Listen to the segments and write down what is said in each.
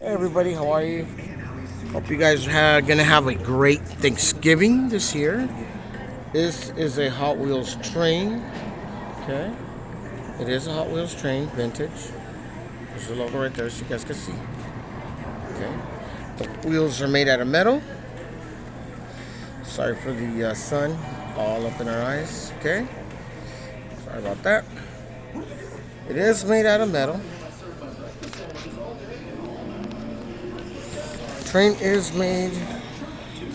Hey everybody, how are you? Hope you guys are gonna have a great Thanksgiving this year. This is a Hot Wheels train. Okay, it is a Hot Wheels train, vintage. There's the logo right there, so you guys can see. Okay, the wheels are made out of metal. Sorry for the sun all up in our eyes. Okay, sorry about that. It is made out of metal. Train is made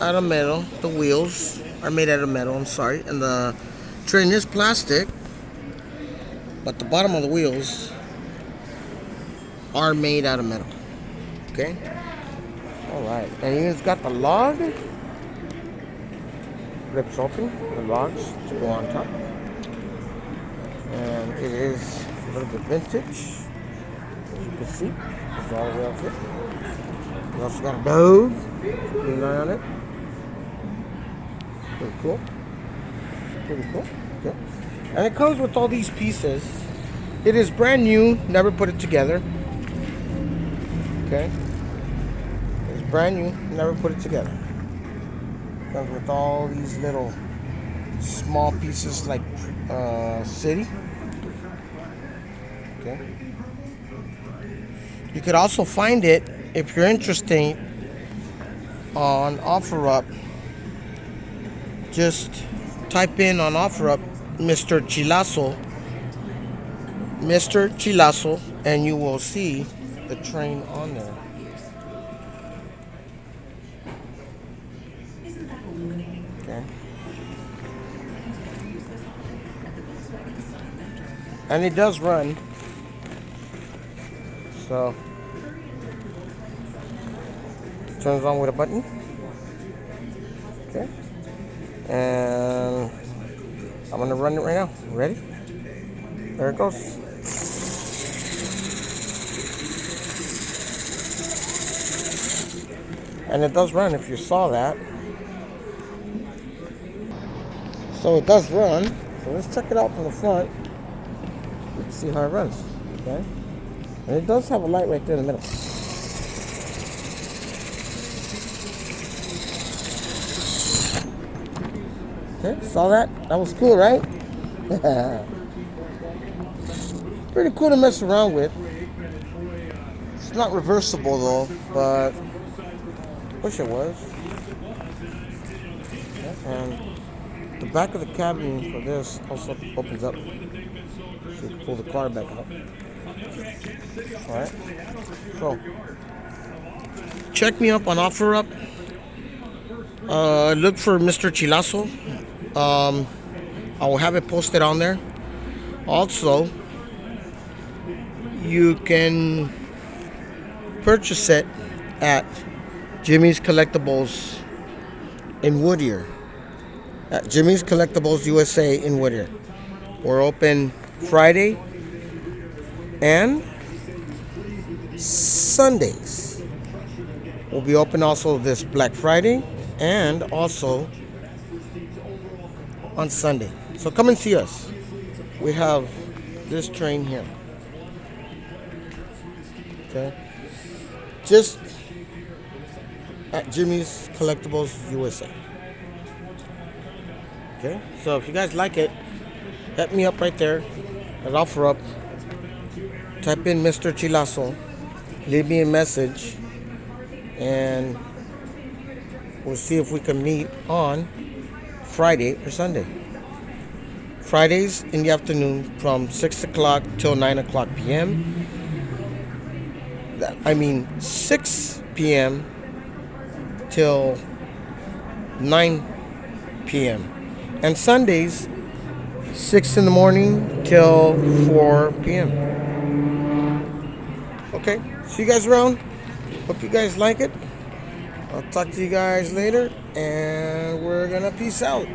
out of metal. The wheels are made out of metal. I'm sorry, and the train is plastic, but the bottom of the wheels are made out of metal. Okay. All right, and it's got the log rips open. The logs to go on top, and it is a little bit vintage, as you can see. It's all the way up here. We also got a dove. Keep an eye on it. Pretty cool. Pretty cool. Okay. And it comes with all these pieces. It is brand new, never put it together. Okay. It's brand new, never put it together. Comes with all these little small pieces like city. Okay. You could also find it if you're interested on OfferUp. Just type in on OfferUp Mr. Chilazo, and you will see the train on there. Okay. And it does run. So it turns on with a button. Okay. And I'm gonna run it right now. Ready? There it goes. And it does run if you saw that. So it does run. So let's check it out from the front. Let's see how it runs. Okay. And it does have a light right there in the middle. Okay, saw that? That was cool, right? Pretty cool to mess around with. It's not reversible though, but wish it was. And the back of the cabin for this also opens up, so you can pull the car back up. Alright, so check me up on OfferUp. Look for Mr. Chilazo. I will have it posted on there. Also, you can purchase it at Jimmy's Collectibles in Whittier. At Jimmy's Collectibles USA in Whittier. We're open Friday and Sundays. We'll be open also this Black Friday and also on Sunday. So come and see us. We have this train here. Okay. Just at Jimmy's Collectibles USA. Okay. So if you guys like it, hit me up right there at OfferUp. Type in Mr. Chilazo. Leave me a message. And we'll see if we can meet on Friday or Sunday. Fridays in the afternoon from 6 o'clock till 9 o'clock p.m. 6 p.m. till 9 p.m. And Sundays, 6 in the morning till 4 p.m. Okay, see you guys around. Hope you guys like it. I'll talk to you guys later, and we're gonna peace out.